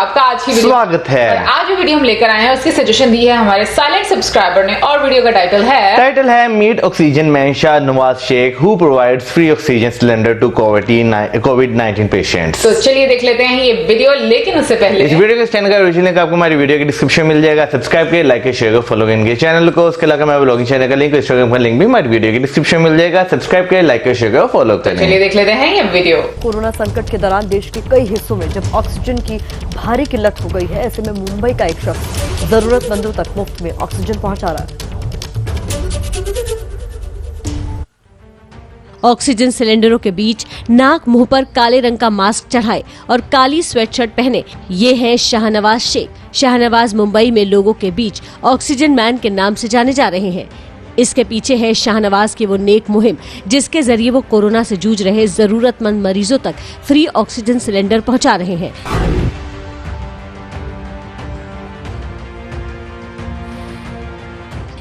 आपका आज की वीडियो स्वागत है। आज जो वीडियो हम लेकर आए हैं उसकी सजेशन दी है हमारे साइलेंट सब्सक्राइबर ने और वीडियो का टाइटल है meet oxygen man Shahnawaz Shaikh who provides free oxygen cylinder to कोविड-19 पेशेंट्स। तो चलिए देख लेते हैं ये वीडियो, लेकिन उससे पहले इस वीडियो के स्टैंड का ओरिजिनल लिंक आपको हमारी वीडियो के डिस्क्रिप्शन मिल जाएगा। सब्सक्राइब करिए, लाइक शेयर करो, फॉलो करेंगे चैनल को। उसके अलावा हमारे ब्लॉगिंग चैनल का लिंक, इंस्टाग्राम का लिंक भी हमारी वीडियो के डिस्क्रिप्शन मिल जाएगा। सब्सक्राइब करिए, लाइक शेयर करो, फॉलो करें। चलिए देख लेते हैं ये वीडियो। कोरोना संकट के दौरान देश के कई हिस्सों में जब ऑक्सीजन की भारी किल्लत हो गई है, ऐसे में मुंबई का एक शख्स जरूरतमंदों तक मुफ्त में ऑक्सीजन पहुंचा रहा है। ऑक्सीजन सिलेंडरों के बीच नाक मुंह पर काले रंग का मास्क चढ़ाए और काली स्वेटशर्ट पहने ये हैं शाहनवाज शेख। शाहनवाज मुंबई में लोगों के बीच ऑक्सीजन मैन के नाम से जाने जा रहे हैं। इसके पीछे है शाहनवाज की वो नेक मुहिम जिसके जरिए वो कोरोना से जूझ रहे जरूरतमंद मरीजों तक फ्री ऑक्सीजन सिलेंडर पहुंचा रहे हैं।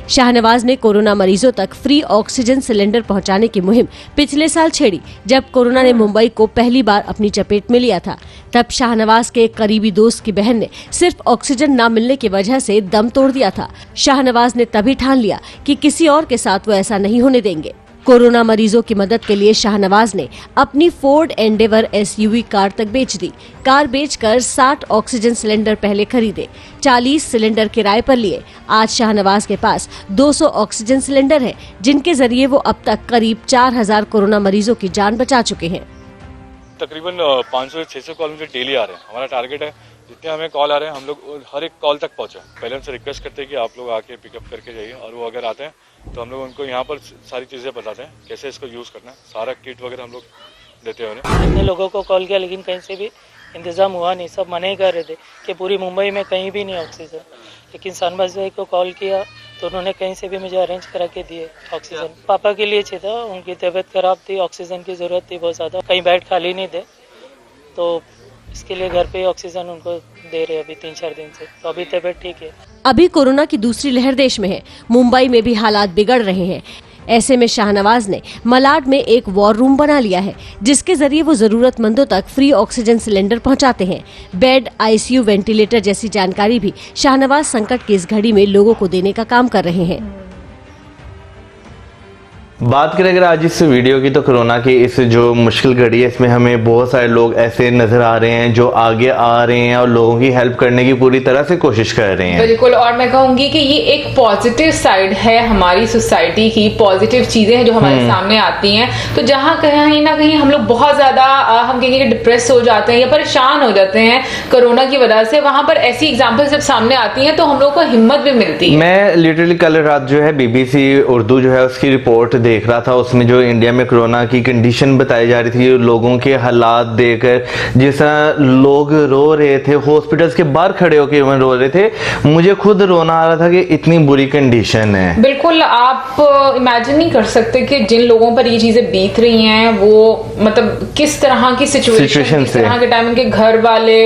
शाहनवाज ने कोरोना मरीजों तक फ्री ऑक्सीजन सिलेंडर पहुंचाने की मुहिम पिछले साल छेड़ी, जब कोरोना ने मुंबई को पहली बार अपनी चपेट में लिया था। तब शाहनवाज के एक करीबी दोस्त की बहन ने सिर्फ ऑक्सीजन न मिलने की वजह से दम तोड़ दिया था। शाहनवाज ने तभी ठान लिया कि किसी और के साथ वो ऐसा नहीं होने देंगे। कोरोना मरीजों की मदद के लिए शाहनवाज ने अपनी फोर्ड एंडेवर एसयूवी कार तक बेच दी। कार बेचकर 60 ऑक्सीजन सिलेंडर पहले खरीदे, 40 सिलेंडर किराए पर लिए। आज शाहनवाज के पास 200 ऑक्सीजन सिलेंडर हैं, जिनके जरिए वो अब तक करीब 4000 कोरोना मरीजों की जान बचा चुके हैं। तकरीबन 500 से 600 कॉल मुझे डेली आ रहे हैं। हमारा टारगेट है जितने हमें कॉल आ रहे हैं हम लोग हर एक कॉल तक पहुंचे। पहले हमसे रिक्वेस्ट करते हैं कि आप लोग आके पिकअप करके जाइए, और वो अगर आते हैं तो हम लोग उनको यहाँ पर सारी चीज़ें बताते हैं कैसे इसको यूज़ करना है। सारा किट वगैरह हम लोग देते हैं उन्हें। इतने लोगों को कॉल किया लेकिन कहीं से भी इंतज़ाम हुआ नहीं। सब मना ही कर रहे थे कि पूरी मुंबई में कहीं भी नहीं ऑक्सीजन। लेकिन शाहनवाज भाई को कॉल किया तो उन्होंने कहीं से भी मुझे अरेंज करा के दिए ऑक्सीजन। पापा के लिए चाहिए था, उनकी तबीयत खराब थी, ऑक्सीजन की ज़रूरत थी बहुत ज़्यादा, कहीं बेड खाली नहीं थे, तो इसके लिए घर पे ऑक्सीजन उनको दे रहे अभी 3-4 दिन से। तो अभी तबीयत ठीक है। अभी कोरोना की दूसरी लहर देश में है। मुंबई में भी हालात बिगड़ रहे हैं। ऐसे में शाहनवाज ने मलाड में एक वॉर रूम बना लिया है, जिसके जरिए वो जरूरतमंदों तक फ्री ऑक्सीजन सिलेंडर पहुंचाते हैं। बेड, आईसीयू, वेंटिलेटर जैसी जानकारी भी शाहनवाज संकट की इस घड़ी में लोगों को देने का काम कर रहे हैं। बात करें अगर आज इस वीडियो की, तो कोरोना की इस जो मुश्किल घड़ी है इसमें हमें बहुत सारे लोग ऐसे नजर आ रहे हैं जो आगे आ रहे हैं और लोगों की हेल्प करने की पूरी तरह से कोशिश कर रहे हैं। बिल्कुल, और मैं कहूंगी कि ये एक पॉजिटिव साइड है हमारी सोसाइटी की। पॉजिटिव चीजें हैं जो हमारे सामने आती हैं। तो जहां कहीं ना कहीं हम लोग बहुत ज्यादा हम कहेंगे डिप्रेस हो जाते हैं या परेशान हो जाते हैं कोरोना की वजह से, वहां पर ऐसी एग्जाम्पल जब सामने आती है तो हम लोग को हिम्मत भी मिलती है। मैं लिटरली कल रात जो है BBC उर्दू जो है उसकी रिपोर्ट देख रहा था। उसमें जो इंडिया में कोरोना की कंडीशन बताई जा रही थी, लोगों के हालात देखकर जिस तरह लोग रो रहे थे, हॉस्पिटल्स के बाहर खड़े होकर रो रहे थे, मुझे खुद रोना आ रहा था कि इतनी बुरी कंडीशन है। बिल्कुल, आप इमेजिन नहीं कर सकते कि जिन लोगों पर ये चीजें बीत रही हैं वो मतलब किस तरह की सिचुएशन, किस तरह के टाइम उनके घर वाले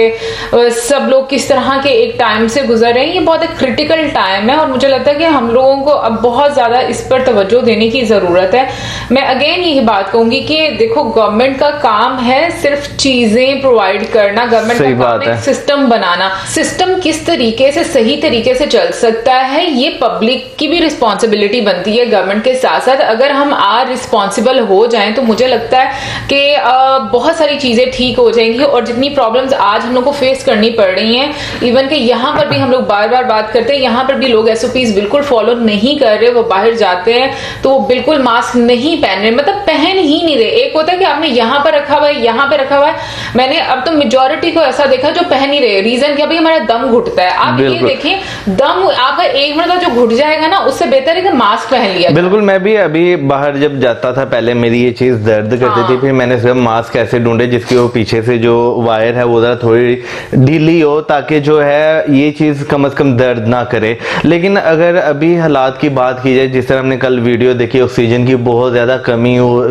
सब लोग किस तरह के एक टाइम से गुजर रहे हैं। ये बहुत एक क्रिटिकल टाइम है और मुझे लगता है कि हम लोगों को अब बहुत ज्यादा इस पर तवज्जो देने की जरूरत है। मैं अगेन यही बात कहूंगी कि देखो, गवर्नमेंट का काम है सिर्फ चीजें प्रोवाइड करना, गवर्नमेंट का काम है सिस्टम बनाना। सिस्टम किस तरीके से सही तरीके से चल सकता है ये पब्लिक की भी रिस्पॉन्सिबिलिटी बनती है गवर्नमेंट के साथ साथ। अगर हम आज रिस्पॉन्सिबल हो जाएं तो मुझे लगता है कि बहुत सारी चीजें ठीक हो जाएंगी। और जितनी प्रॉब्लम्स आज हम लोग को फेस करनी पड़ रही हैं, इवन कि यहाँ पर भी हम लोग बार बार बात करते हैं, यहाँ पर भी लोग SOPs बिल्कुल फॉलो नहीं कर रहे। वो बाहर जाते हैं तो बिल्कुल मास्क नहीं पहन रहे, मतलब पहन ही नहीं रहे। एक होता है कि आपने यहाँ पर रखा हुआ है, यहाँ पे रखा हुआ है। मैंने अब तो मेजोरिटी को ऐसा देखा जो पहन ही रहे। रीजन क्या, भाई हमारा दम घुटता है। आप ये देखें, दम आपका 1 मिनट का जो घुट जाएगा ना, उससे बेहतर है कि मास्क पहन लिया। बिल्कुल, मैं भी अभी बाहर जब जाता था पहले मेरी ये चीज दर्द करती थी, फिर मैंने सिर्फ मास्क ऐसे ढूंढे जिसकी वो पीछे से जो वायर है वो जरा थोड़ी ढीली हो, ताकि जो है ये चीज कम से कम दर्द ना करे। लेकिन अगर अभी हालात की बात की जाए, जिस तरह हमने कल वीडियो देखी, ऑक्सीजन की बहुत ज्यादा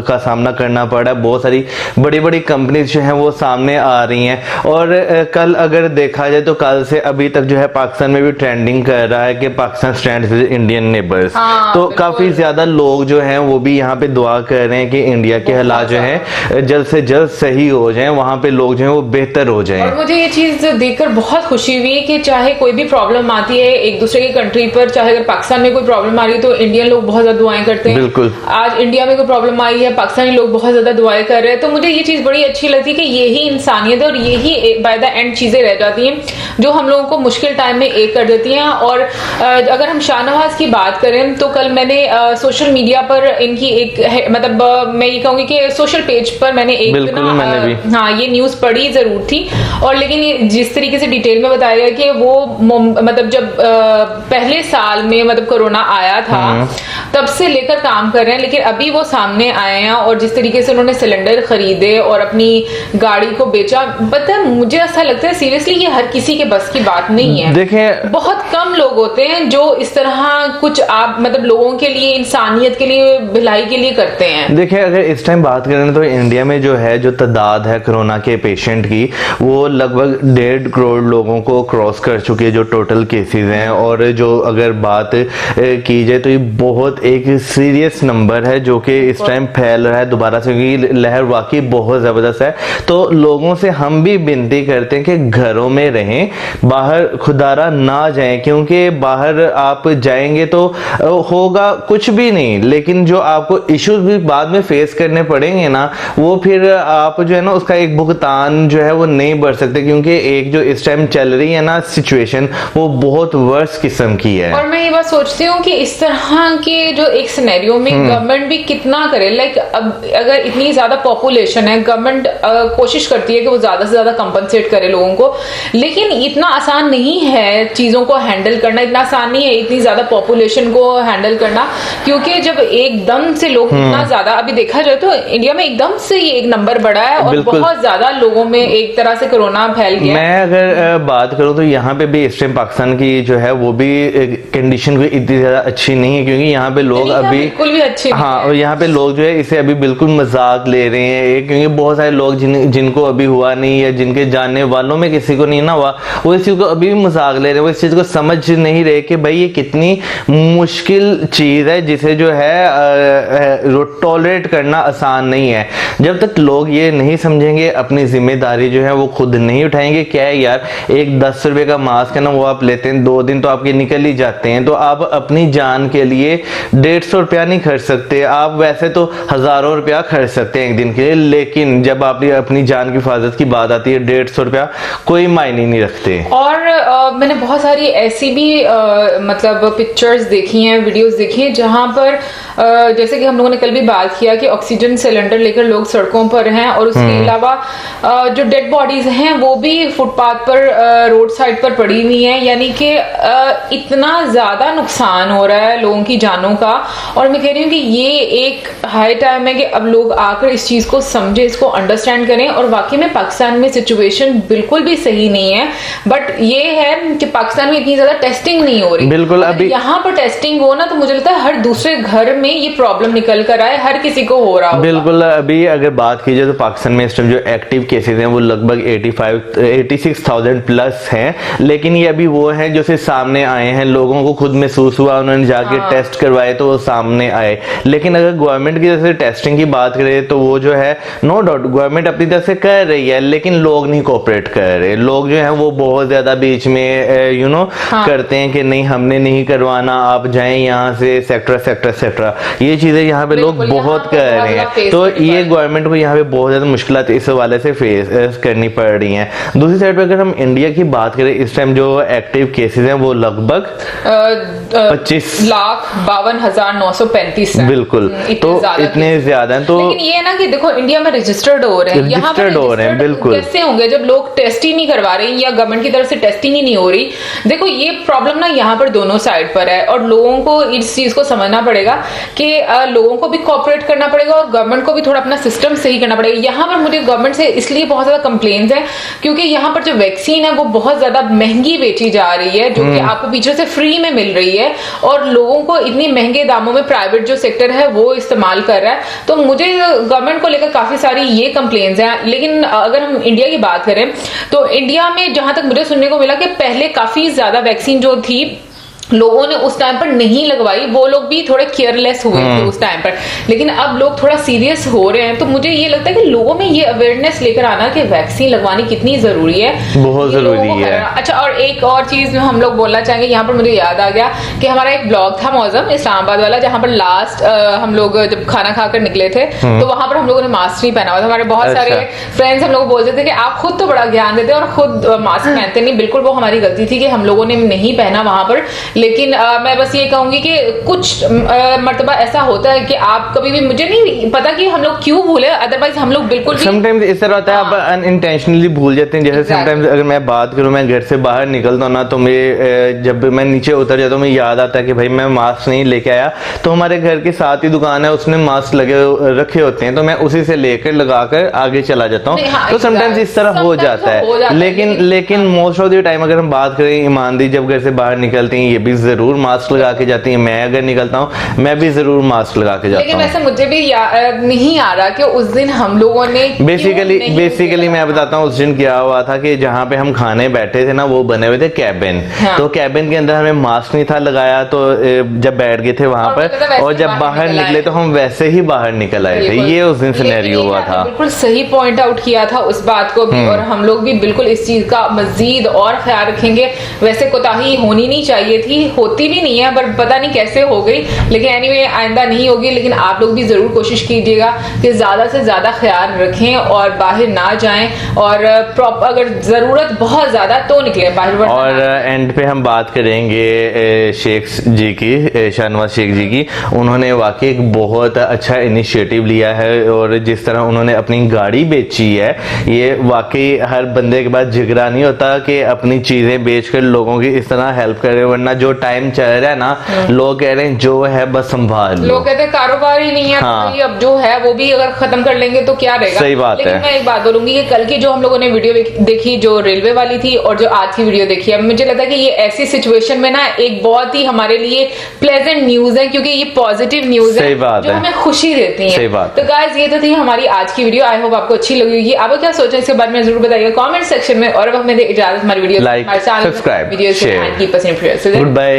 का सामना करना पड़ रहा है। बहुत सारी बड़ी बड़ी कंपनीज जो हैं वो सामने आ रही हैं। और कल अगर देखा जाए तो कल से अभी तक जो है पाकिस्तान में भी ट्रेंडिंग कर रहा है कि Pakistan stands with Indian neighbours. तो काफी ज्यादा लोग जो हैं वो भी यहाँ पे दुआ कर रहे हैं कि इंडिया के हालात जो है जल्द से जल्द सही हो जाएं, वहां पे लोग जो है वो बेहतर हो जाएं। और मुझे ये चीज देखकर बहुत खुशी हुई कि चाहे कोई भी प्रॉब्लम आती है एक दूसरे की कंट्री पर, चाहे अगर पाकिस्तान में कोई प्रॉब्लम आ रही है तो इंडियन लोग बहुत ज्यादा दुआएं करते हैं। बिल्कुल। आज इंडिया में कोई प्रॉब्लम आई है, पाकिस्तानी लोग बहुत ज्यादा दुआएं कर रहे हैं। तो मुझे ये चीज बड़ी अच्छी लगती है कि यही इंसानियत है और यही बाय द एंड चीजें रह जाती हैं जो हम लोगों को मुश्किल टाइम में एक कर देती हैं। और अगर हम शाहनवाज की बात करें तो कल मैंने सोशल मीडिया पर इनकी एक मतलब मैं ये कहूंगी कि सोशल पेज पर मैंने एक हाँ ये न्यूज पढ़ी जरूर थी। और लेकिन जिस तरीके से डिटेल में बताया गया कि वो मतलब जब पहले साल में मतलब कोरोना आया था तब से लेकर काम कर रहे हैं, लेकिन अभी वो सामने आए हैं और जिस तरीके से उन्होंने सिलेंडर खरीदे और अपनी गाड़ी को बेचा, पता है मुझे ऐसा लगता है सीरियसली ये हर किसी के बस की बात नहीं है। देखिए बहुत कम लोग होते हैं जो इस तरह कुछ आप मतलब लोगों के लिए, इंसानियत के लिए, भलाई के लिए करते हैं। देखिए अगर इस टाइम बात करें तो इंडिया में जो है जो तादाद है कोरोना के पेशेंट की वो लगभग 1.5 करोड़ लोगों को क्रॉस कर चुकी है जो टोटल केसेस हैं। और जो अगर बात की जाए तो ये बहुत एक सीरियस नंबर है जो कि इस टाइम फैल रहा है दोबारा से, क्योंकि लहर वाकई बहुत जबरदस्त है। तो लोगों से हम भी विनती करते हैं कि घरों में रहें, बाहर खुदारा ना जाएं, क्योंकि बाहर आप जाएंगे तो होगा कुछ भी नहीं, लेकिन जो आपको इश्यूज भी बाद में फेस करने पड़ेंगे ना वो फिर आप जो है ना उसका एक भुगतान जो है वो नहीं भर सकते, क्योंकि एक जो इस टाइम चल रही है ना सिचुएशन वो बहुत वर्स्ट किस्म की है। और मैं ये बात सोचती हूँ कि इस तरह के जो एक सिनेरियो में गवर्नमेंट भी कितना करे, लाइक अब अगर इतनी ज्यादा पॉपुलेशन है गवर्नमेंट कोशिश करती है कि वो ज्यादा से ज्यादा कंपनसेट करे लोगों को, लेकिन इतना आसान नहीं है चीजों को हैंडल करना, इतना आसान नहीं है इतनी ज्यादा पॉपुलेशन को हैंडल करना, क्योंकि जब एकदम से लोग इतना ज्यादा, अभी देखा जाए तो इंडिया में एकदम से ये एक नंबर बढ़ा है और बहुत ज्यादा लोगों में एक तरह से कोरोना फैल गया। मैं अगर बात करूं तो यहाँ पे भी इस टाइम पाकिस्तान की जो है वो भी कंडीशन कोई इतनी ज्यादा अच्छी नहीं है, क्योंकि यहाँ पे लोग अभी बिल्कुल भी अच्छे हाँ और यहाँ पे लोग जो है इसे अभी बिल्कुल मजाक ले रहे हैं, क्योंकि बहुत सारे लोग जिनको अभी हुआ नहीं या जिनके जानने वालों में किसी को नहीं ना हुआ वो इस चीज को अभी भी मजाक ले रहे हैं, वो इस चीज को समझ नहीं रहे कि भाई ये कितनी मुश्किल चीज है जिसे जो है टॉलरेट करना आसान नहीं है। जब तक लोग ये नहीं समझेंगे, अपनी जिम्मेदारी जो है वो खुद नहीं उठाएंगे, क्या है यार एक 10 रुपए का मास्क है ना वो आप लेते हैं 2 दिन तो आपके निकल ही जाते हैं, तो आप अपनी जान के लिए 150 रुपया नहीं खर्च सकते, आप वैसे तो हजारों रुपया खर्च सकते हैं एक दिन के लिए, लेकिन जब आप अपनी जान की हिफाजत की बात आती है 150 रुपया कोई मायने नहीं रखते। और मैंने बहुत सारी ऐसी भी मतलब पिक्चर्स देखी हैं, वीडियोस देखी हैं जहां पर जैसे कि हम लोगों ने कल भी बात किया कि ऑक्सीजन सिलेंडर लेकर लोग सड़कों पर हैं और उसके अलावा जो डेड बॉडीज हैं वो भी फुटपाथ पर रोड साइड पर पड़ी हुई हैं, यानी कि इतना ज्यादा नुकसान हो रहा है लोगों की जानों का। और मैं कह रही हूँ कि ये एक हाई टाइम है कि अब लोग आकर इस चीज को समझे, इसको अंडरस्टैंड करें। और वाकई में पाकिस्तान में सिचुएशन बिल्कुल भी सही नहीं है, बट ये है कि पाकिस्तान में इतनी ज्यादा टेस्टिंग नहीं हो रही। बिल्कुल अभी यहाँ पर टेस्टिंग हो ना तो मुझे लगता है हर दूसरे घर में ये प्रॉब्लम निकल कर आए, हर किसी को हो रहा होगा। बिल्कुल अभी अगर बात की जाए तो पाकिस्तान में इस टाइम जो एक्टिव केसेस हैं वो लगभग 86,000 प्लस हैं, लेकिन ये अभी वो हैं जो सिर्फ सामने आए हैं, लोगों को खुद महसूस हुआ, उन्होंने जाके टेस्ट करवाए तो वो सामने आए। लेकिन अगर गवर्नमेंट की तरफ से टेस्टिंग की बात करें तो वो जो है नो डाउट गवर्नमेंट अपनी तरफ से कर रही है, लेकिन लोग नहीं कोऑपरेट कर रहे, लोग जो है वो बहुत ज्यादा बीच में करते हैं कि नहीं हमने नहीं करवाना, आप जाएं यहाँ से सेक्टर ये चीजें यहाँ पे लोग बहुत कर रहे हैं। तो ये गवर्नमेंट को यहाँ पे बहुत ज्यादा मुश्किलात इस हवाले से फेस करनी पड़ रही हैं। दूसरी साइड पे अगर हम इंडिया की बात करें इस टाइम जो एक्टिव केसेस हैं वो लगभग 25,52,935 है। बिल्कुल, तो इतने ज्यादा हैं। तो लेकिन ये है ना कि देखो इंडिया में रजिस्टर्ड हो रहे हैं, यहाँ पर हो रहे हैं, बिल्कुल कैसे होंगे जब लोग टेस्ट ही नहीं करवा रहे या गवर्नमेंट की तरफ से टेस्टिंग ही नहीं हो रही। देखो ये प्रॉब्लम ना यहाँ पर दोनों साइड पर है और लोगों को इस चीज को समझना पड़ेगा कि लोगों को भी कोऑपरेट करना पड़ेगा और गवर्नमेंट को भी थोड़ा अपना सिस्टम सही करना पड़ेगा। यहाँ पर मुझे गवर्नमेंट से इसलिए बहुत ज्यादा कंप्लेंट्स हैं क्योंकि यहाँ पर जो वैक्सीन है वो बहुत ज्यादा महंगी बेची जा रही है, जो कि आपको पीछे से फ्री में मिल रही है और लोगों को इतनी महंगे दामों में प्राइवेट जो सेक्टर है वो इस्तेमाल कर रहा है। तो मुझे गवर्नमेंट को लेकर काफी सारी ये कंप्लेंट्स हैं। लेकिन अगर हम इंडिया की बात करें तो इंडिया में जहां तक मुझे सुनने को मिला कि पहले काफी ज्यादा वैक्सीन जो थी लोगों ने उस टाइम पर नहीं लगवाई, वो लोग भी थोड़े केयरलेस हुए थे उस टाइम पर, लेकिन अब लोग थोड़ा सीरियस हो रहे हैं। तो मुझे ये लगता है कि लोगों में ये अवेयरनेस लेकर आना कि वैक्सीन लगवानी कितनी जरूरी है, बहुत जरूरी है। अच्छा, और एक और चीज जो हम लोग बोलना चाहेंगे, यहाँ पर मुझे याद आ गया कि हमारा एक ब्लॉग था मौसम इस्लामाबाद वाला, जहाँ पर लास्ट हम लोग जब खाना खाकर निकले थे तो वहां पर हम लोगों ने मास्क नहीं पहना हुआ था। हमारे बहुत सारे फ्रेंड्स हम लोग बोलते थे कि आप खुद तो बड़ा ज्ञान देते और खुद मास्क पहनते नहीं। बिल्कुल वो हमारी गलती थी कि हम लोगों ने नहीं पहना वहां पर। लेकिन मैं बस ये कहूंगी कि कुछ मर्तबा ऐसा होता है कि आप कभी भी, मुझे नहीं पता कि हम लोग क्यों भूले, अदरवाइज हम लोग बिल्कुल भी समटाइम्स इस तरह होता है, आप अनइंटेंशनली भूल जाते हैं। जैसे समटाइम्स अगर मैं बात करूं, मैं घर से बाहर निकलता हूं ना तो मैं जब मैं नीचे उतर जाता हूं मुझे याद आता है कि भाई मैं मास्क नहीं लेके आया। तो हमारे घर के साथ ही दुकान है, उसने मास्क लगे रखे होते हैं, तो मैं उसी से लेकर लगाकर आगे चला जाता हूं। तो समटाइम्स इस तरह हो जाता है। लेकिन मोस्ट ऑफ द टाइम अगर हम बात करें ईमानदारी, जब घर से बाहर निकलते हैं ये भी जरूर मास्क लगा के जाती है। मैं अगर निकलता हूँ मैं भी जरूर मास्क लगा के जाता हूँ। लेकिन वैसे मुझे भी नहीं आ रहा कि उस दिन हम लोगों ने बेसिकली मैं बताता हूँ उस दिन क्या हुआ था कि जहाँ पे हम खाने बैठे थे ना वो बने हुए थे कैबिन। हाँ। तो कैबिन के अंदर हमें मास्क नहीं था लगाया, तो जब बैठ गए थे वहां पर और जब बाहर निकले तो हम वैसे ही बाहर निकल आए थे। ये उस दिन सिनेरियो हुआ था। बिल्कुल सही पॉइंट आउट किया था उस बात को भी, और हम लोग भी बिल्कुल इस चीज का मजीद और ख्याल रखेंगे। वैसे कोताही होनी नहीं चाहिए थी, होती भी नहीं है, पर पता नहीं कैसे हो गई। लेकिन एनीवे आइंदा नहीं होगी। लेकिन आप लोग भी जरूर कोशिश कीजिएगा कि ज्यादा से ज्यादा ख्याल रखें और बाहर ना जाएं, और अगर जरूरत बहुत ज्यादा तो निकलें बाहर। और एंड पे हम बात करेंगे शेख जी की, शाहनवाज शेख जी की। उन्होंने वाकई एक बहुत अच्छा इनिशिएटिव लिया है, और जिस तरह उन्होंने अपनी गाड़ी बेची है, ये वाकई हर बंदे के पास जिगरा नहीं होता कि अपनी चीजें बेचकर लोगों की इस तरह हेल्प करे। वरना जो टाइम चल रहा है ना, लोग कह रहे हैं जो है बस संभाल लो। लोग कहते हैं कारोबार ही नहीं है। हाँ। तो अब जो है वो भी अगर खत्म कर लेंगे तो क्या रहेगा। सही बात लेकिन है। मैं एक बात बोलूंगी कि कल की जो हम लोगों ने वीडियो देखी जो रेलवे वाली थी और जो आज की वीडियो देखी है, मुझे लगता है कि ये ऐसी सिचुएशन में ना एक बहुत ही हमारे लिए प्लेजेंट न्यूज है, क्योंकि ये पॉजिटिव न्यूज है जो हमें खुशी देती है। तो गाइस ये तो थी हमारी आज की वीडियो। आई होप आपको अच्छी लगी होगी। आप क्या सोचें इसके बारे में जरूर बताइए कमेंट सेक्शन में। और अब हमें इजाजत, हमारी video like, subscribe, share, keep us in prayers. Good bye.